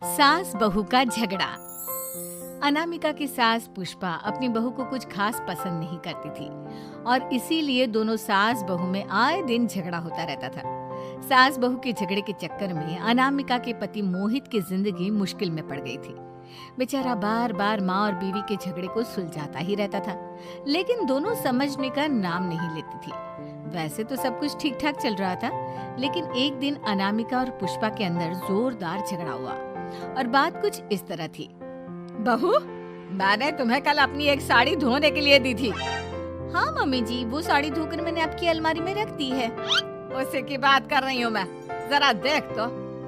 सास बहू का झगड़ा। अनामिका की सास पुष्पा अपनी बहू को कुछ खास पसंद नहीं करती थी और इसीलिए दोनों सास बहू में आए दिन झगड़ा होता रहता था। सास बहू के झगड़े के चक्कर में अनामिका के पति मोहित की जिंदगी मुश्किल में पड़ गई थी। बेचारा बार बार माँ और बीवी के झगड़े को सुलझाता ही रहता था, लेकिन दोनों समझने का नाम नहीं लेती थी। वैसे तो सब कुछ ठीक ठाक चल रहा था, लेकिन एक दिन अनामिका और पुष्पा के अंदर जोरदार झगड़ा हुआ और बात कुछ इस तरह थी। बहू, मैंने तुम्हें कल अपनी एक साड़ी धोने के लिए दी थी। हाँ मम्मी जी, वो साड़ी धोकर मैंने आपकी अलमारी में रख दी है। उसी की बात कर रही हूँ मैं। जरा देख तो,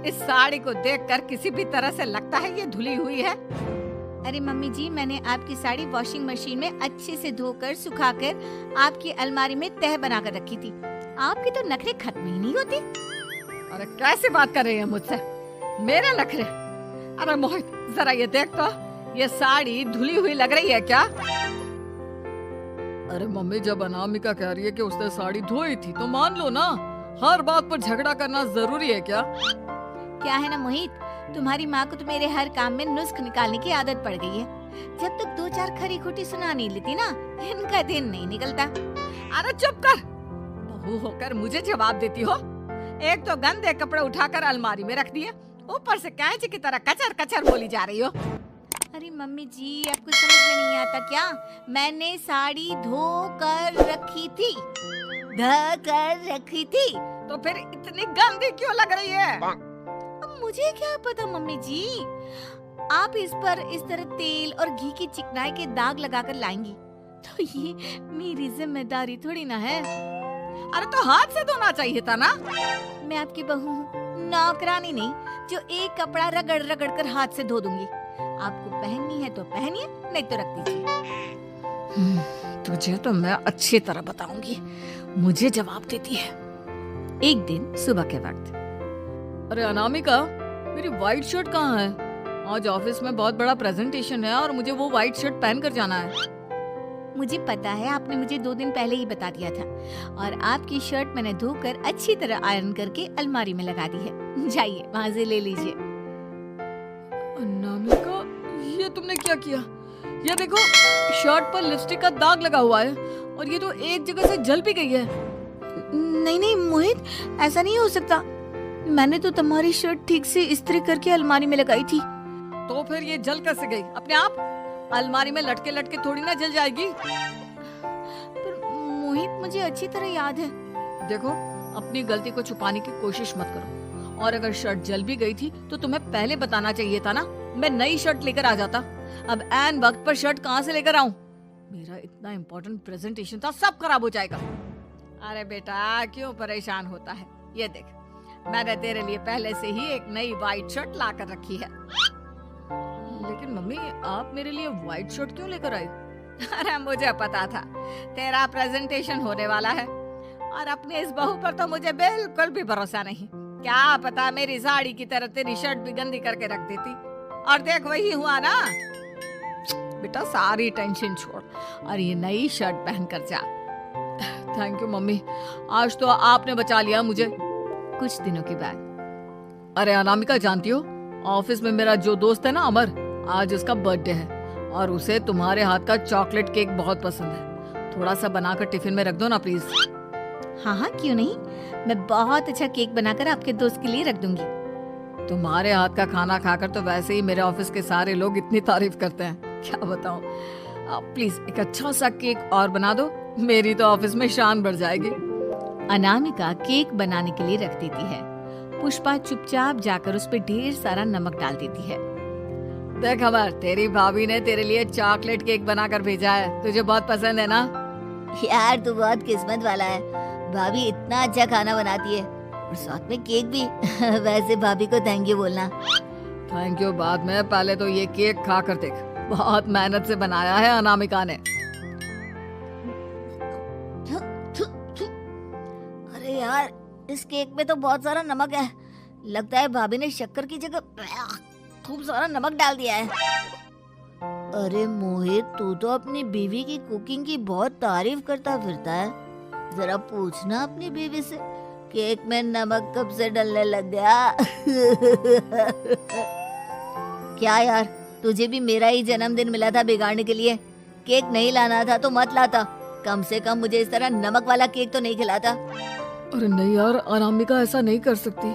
इस साड़ी को देखकर किसी भी तरह से लगता है ये धुली हुई है। अरे मम्मी जी, मैंने आपकी साड़ी वॉशिंग मशीन में अच्छे से धोकर सुखाकर आपकी अलमारी में तह बनाकर रखी थी। आपके तो नखरे खत्म ही नहीं होते। अरे कैसे बात कर रही है मुझसे? मेरे नखरे? अरे मोहित, जरा ये देख तो, ये साड़ी धुली हुई लग रही है क्या? अरे मम्मी, जब अनामिका कह रही है कि उसने साड़ी धोई थी तो मान लो ना। हर बात पर झगड़ा करना जरूरी है क्या? क्या है ना मोहित, तुम्हारी माँ को तो मेरे हर काम में नुस्ख निकालने की आदत पड़ गई है। जब तक दो चार खरी खोटी सुना नहीं लेती ना, इनका दिन नहीं निकलता। अरे चुप कर, बहू होकर मुझे जवाब देती हो। एक तो गंदे कपड़े उठाकर अलमारी में रख दिए, ऊपर से कैंची की तरह कचर कचर बोली जा रही हो। अरे मम्मी जी, आपको समझ में नहीं आता क्या? मैंने साड़ी धो कर रखी थी, तो फिर इतनी गंदी क्यों लग रही है? अब मुझे क्या पता मम्मी जी, आप इस पर इस तरह तेल और घी की चिकनाई के दाग लगाकर लाएंगी तो ये मेरी जिम्मेदारी थोड़ी ना है। अरे तो हाथ से धोना चाहिए था ना। मैं आपकी बहू हूँ, नौकरानी नहीं जो एक कपड़ा रगड़ रगड़ कर हाथ से धो दूंगी। आपको पहननी है तो पहनिए, नहीं तो रख दीजिए। तुझे तो मैं अच्छी तरह बताऊंगी, मुझे जवाब देती है। एक दिन सुबह के वक्त, अरे अनामिका, मेरी व्हाइट शर्ट कहाँ है? आज ऑफिस में बहुत बड़ा प्रेजेंटेशन है और मुझे वो व्हाइट शर्ट पहन कर जाना है। मुझे पता है, आपने मुझे 2 दिन पहले ही बता दिया था और आपकी शर्ट मैंने धोकर अच्छी तरह आयरन करके अलमारी में लगा दी है। जाइए वहाँ से ले लीजिए। अनामिका, ये तुमने क्या किया? ये देखो, शर्ट पर लिपस्टिक का दाग लगा हुआ है और ये तो एक जगह से जल भी गई है। नहीं नहीं मोहित, ऐसा नहीं हो सकता। मैंने तो तुम्हारी शर्ट ठीक से इस्त्री करके अलमारी में लगाई थी। तो फिर ये जल कैसे गई अपने आप? अलमारी में लटके लटके थोड़ी ना जल जाएगी। पर मोहित, मुझे अच्छी तरह याद है। देखो, अपनी गलती को छुपाने की कोशिश मत करो, और अगर शर्ट जल भी गई थी तो तुम्हें पहले बताना चाहिए था ना। मैं नई शर्ट लेकर आ जाता। अब ऐन वक्त पर शर्ट कहाँ से लेकर आऊं? मेरा इतना इम्पोर्टेंट प्रेजेंटेशन था, सब खराब हो जाएगा। अरे बेटा, क्यों परेशान होता है? ये देख, मैंने तेरे लिए पहले से ही एक नई व्हाइट शर्ट ला कर रखी है। लेकिन मम्मी, आप मेरे लिए व्हाइट शर्ट क्यों लेकर आई? अरे मुझे पता था तेरा प्रेजेंटेशन होने वाला है, और अपने इस बहू पर तो मुझे बिल्कुल भी भरोसा नहीं। क्या पता मेरी साड़ी की तरह तेरी शर्ट भी गंदी करके रख देती। और देख, वही हुआ ना। बेटा, सारी टेंशन छोड़ और ये नई शर्ट पहन कर जा। थैंक यू मम्मी, आज तो आपने बचा लिया मुझे। कुछ दिनों के बाद, अरे अनामिका, जानती हो, ऑफिस में मेरा जो दोस्त है ना अमर, आज उसका बर्थडे है और उसे तुम्हारे हाथ का चॉकलेट केक बहुत पसंद है। थोड़ा सा बनाकर टिफिन में रख दो ना प्लीज। हाँ हाँ, क्यों नहीं, मैं बहुत अच्छा केक बनाकर आपके दोस्त के लिए रख दूंगी। तुम्हारे हाथ का खाना खाकर तो वैसे ही मेरे ऑफिस के सारे लोग इतनी तारीफ करते हैं, क्या बताऊं। प्लीज एक अच्छा सा केक और बना दो, मेरी तो ऑफिस में शान बढ़ जाएगी। अनामिका केक बनाने के लिए रख देती है। पुष्पा चुपचाप जाकर उस पर ढेर सारा नमक डाल देती है। देख अमर, तेरी भाभी ने तेरे लिए चॉकलेट केक बनाकर भेजा है, तुझे बहुत पसंद है ना? यार, तू बहुत किस्मत वाला है, भाभी इतना अच्छा खाना बनाती है और साथ में केक भी। वैसे भाभी को थैंक यू बोलना। थैंक यू बाद में, पहले तो ये केक खा कर देख। बहुत मेहनत से बनाया है अनामिका ने। अरे यार, इस केक में तो बहुत सारा नमक है। लगता है भाभी ने शक्कर की जगह खूब सारा नमक डाल दिया है। अरे मोहित, तू तो अपनी बीवी की कुकिंग की बहुत तारीफ करता फिरता है। जरा पूछना अपनी बीवी से, केक में नमक कब से डलने लग गया। क्या यार, तुझे भी मेरा ही जन्मदिन मिला था बिगाड़ने के लिए। केक नहीं लाना था तो मत लाता, कम से कम मुझे इस तरह नमक वाला केक तो नहीं खिलाता। अरे नहीं यार, अनामिका ऐसा नहीं कर सकती,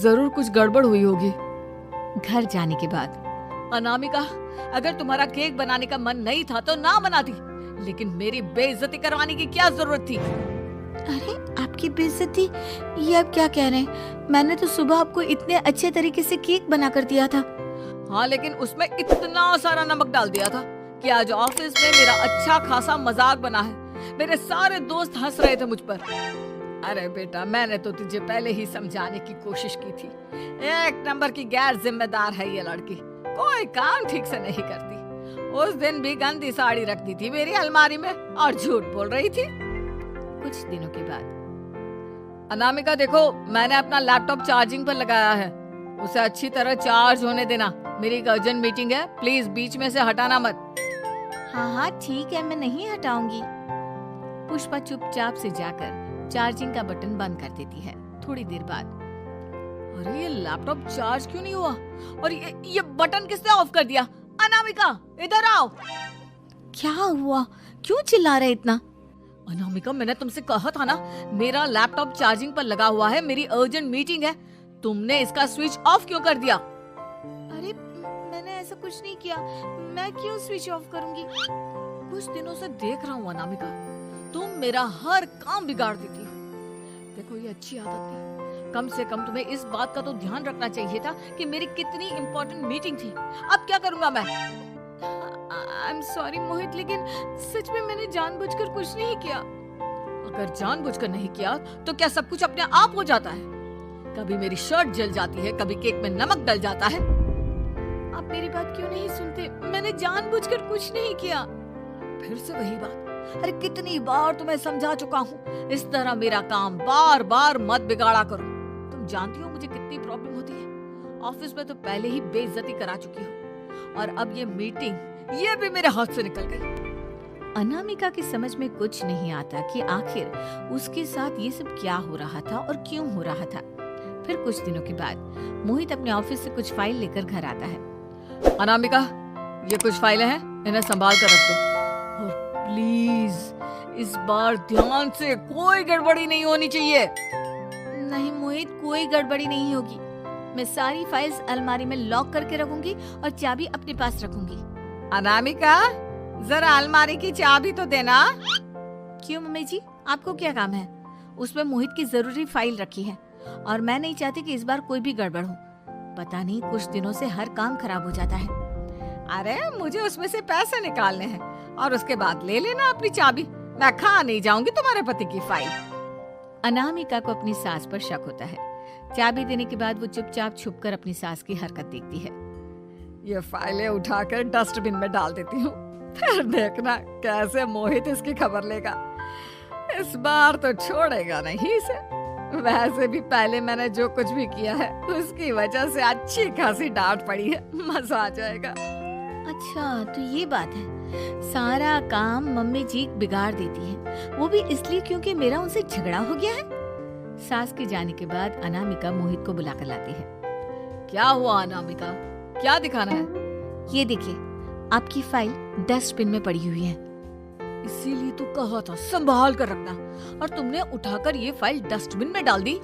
जरूर कुछ गड़बड़ हुई होगी। घर जाने के बाद अनामिका, अगर तुम्हारा केक बनाने का मन नहीं था तो ना बनाती, लेकिन मेरी बेइज्जती करवाने की क्या जरूरत थी? अरे आपकी बेइज्जती, ये आप क्या कह रहे हैं? मैंने तो सुबह आपको इतने अच्छे तरीके से केक बना कर दिया था। हाँ, लेकिन उसमें इतना सारा नमक डाल दिया था कि आज ऑफिस में मेरा अच्छा खासा मजाक बना है। मेरे सारे दोस्त हंस रहे थे मुझ पर। अरे बेटा, मैंने तो तुझे पहले ही समझाने की कोशिश की थी। एक नंबर की गैर जिम्मेदार है ये लड़की, कोई काम ठीक से नहीं करती। उस दिन भी गंदी साड़ी रख दी थी मेरी अलमारी में और झूठ बोल रही थी। कुछ दिनों के बाद अनामिका देखो, मैंने अपना लैपटॉप चार्जिंग पर लगाया है, उसे अच्छी तरह चार्ज होने देना। मेरी एक अर्जेंट मीटिंग है, प्लीज बीच में से हटाना मत। हाँ हाँ ठीक है, मैं नहीं हटाऊंगी। पुष्पा चुपचाप से जाकर चार्जिंग का बटन बंद कर देती है। थोड़ी देर बाद अरे ये लैपटॉप चार्ज क्यों नहीं हुआ? और ये बटन किसने ऑफ कर दिया? अनामिका इधर आओ। क्या हुआ? क्यों चिल्ला रहे इतना? अनामिका, मैंने तुमसे कहा था ना, मेरा लैपटॉप चार्जिंग पर लगा हुआ है, मेरी अर्जेंट मीटिंग है। तुमने इसका स्विच ऑफ क्यों कर दिया? अरे मैंने ऐसा कुछ नहीं किया, मैं क्यों स्विच ऑफ करूंगी? कुछ दिनों से देख रहा हूँ अनामिका, तुम मेरा हर काम बिगाड़ देती हो। देखो ये अच्छी आदत है, कम से कम तुम्हें इस बात का तो ध्यान रखना चाहिए था कि मेरी कितनी इम्पोर्टेंट मीटिंग थी। अब क्या करूंगा मैं? आई एम सॉरी मोहित, लेकिन सच में मैंने जानबूझकर कुछ नहीं किया। अगर जानबूझकर नहीं किया तो क्या सब कुछ अपने आप हो जाता है? कभी मेरी शर्ट जल जाती है, कभी केक में नमक डल जाता है। आप मेरी बात क्यों नहीं सुनते? मैंने जानबूझकर कुछ नहीं किया। फिर से वही बात। अरे कितनी बार तुम्हें समझा चुका हूँ, इस तरह मेरा काम बार बार मत बिगाड़ा करो। तुम जानती हो मुझे कितनी प्रॉब्लम होती है। ऑफिस में तो पहले ही बेइज्जती करा चुकी हो, और अब ये मीटिंग, ये भी मेरे हाथ से निकल गई। अनामिका की समझ में कुछ नहीं आता कि आखिर उसके साथ ये सब क्या हो रहा था और क्यों हो रहा था। फिर कुछ दिनों के बाद मोहित अपने ऑफिस से कुछ फाइल लेकर घर आता है। अनामिका, ये कुछ फाइलें हैं, इन्हें संभाल कर रख दो, और प्लीज इस बार ध्यान से, कोई गड़बड़ी नहीं होनी चाहिए। नहीं मोहित, कोई गड़बड़ी नहीं होगी। मैं सारी फाइल्स अलमारी में लॉक करके रखूंगी और चाबी अपने पास रखूंगी। अनामिका, जरा अलमारी की चाबी तो देना। क्यों मम्मी जी, आपको क्या काम है? उसमें मोहित की जरूरी फाइल रखी है और मैं नहीं चाहती कि इस बार कोई भी गड़बड़ हो। पता नहीं कुछ दिनों से हर काम खराब हो जाता है। अरे मुझे उसमें से पैसे निकालने हैं और उसके बाद ले लेना अपनी चाबी। मैं खा नहीं जाऊंगी तुम्हारे पति की फाइल। अनामिका को अपनी सास पर शक होता है। चाबी देने के बाद वो चुपचाप छुपकर अपनी सास की हरकत देखती है। ये फाइलें उठाकर डस्टबिन में डाल देती हूँ, फिर देखना कैसे मोहित इसकी खबर लेगा। इस बार तो छोड़ेगा नहीं इसे। वैसे भी पहले मैंने जो कुछ भी किया है उसकी वजह से अच्छी खासी डांट पड़ी है, मजा आ जाएगा। अच्छा तो ये बात है, सारा काम मम्मी जी बिगाड़ देती है, वो भी इसलिए क्योंकि मेरा उनसे झगड़ा हो गया है। सास के जाने के बाद अनामिका मोहित को बुलाकर लाती है। क्या हुआ अनामिका, क्या दिखाना है? ये देखिए, आपकी फाइल डस्टबिन में पड़ी हुई है। इसीलिए तो कहा था संभाल कर रखना, और तुमने उठाकर ये फाइल डस्टबिन में डाल दी।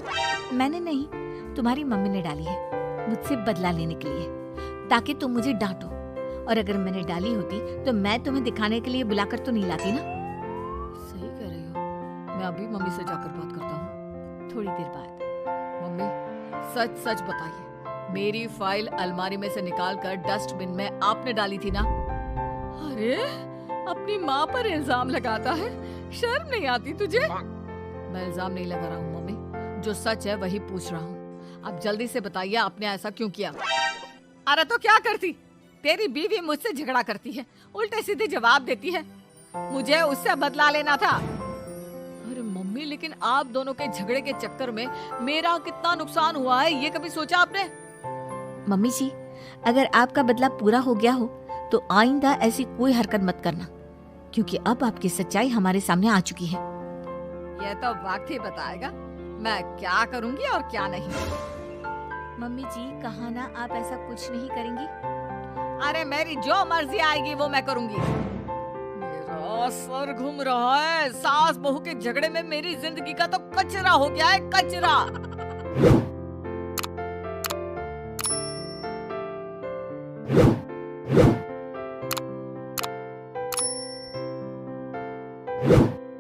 मैंने नहीं, तुम्हारी मम्मी ने डाली है, मुझसे बदला लेने के लिए, ताकि तुम मुझे डांटो। और अगर मैंने डाली होती तो मैं तुम्हें दिखाने के लिए बुलाकर तो नहीं लाती ना। सही कह रही हो, मैं अभी मम्मी से जाकर बात करता हूँ। थोड़ी देर बाद, मम्मी सच सच बताइए, मेरी फाइल अलमारी में से निकालकर डस्टबिन में आपने डाली थी ना? अरे अपनी माँ पर इल्जाम लगाता है, शर्म नहीं आती तुझे? मैं इल्जाम नहीं लगा रहा हूँ मम्मी, जो सच है वही पूछ रहा हूँ। अब जल्दी से बताइए आपने ऐसा क्यों किया? अरे तो क्या करती, तेरी बीवी मुझसे झगड़ा करती है, उल्टे सीधे जवाब देती है, मुझे उससे बदला लेना था। अरे मम्मी, लेकिन आप दोनों के झगड़े के चक्कर में मेरा कितना नुकसान हुआ है, ये कभी सोचा आपने? मम्मी जी, अगर आपका बदला पूरा हो गया हो तो आइंदा ऐसी कोई हरकत मत करना, क्योंकि अब आपकी सच्चाई हमारे सामने आ चुकी है। यह तो वक्त ही बताएगा मैं क्या करूंगी और क्या नहीं। मम्मी जी, कहा ना आप ऐसा कुछ नहीं करेंगी। अरे मेरी जो मर्जी आएगी वो मैं करूंगी। मेरा सर घूम रहा है। सास बहू के झगड़े में मेरी जिंदगी का तो कचरा हो गया है, कचरा।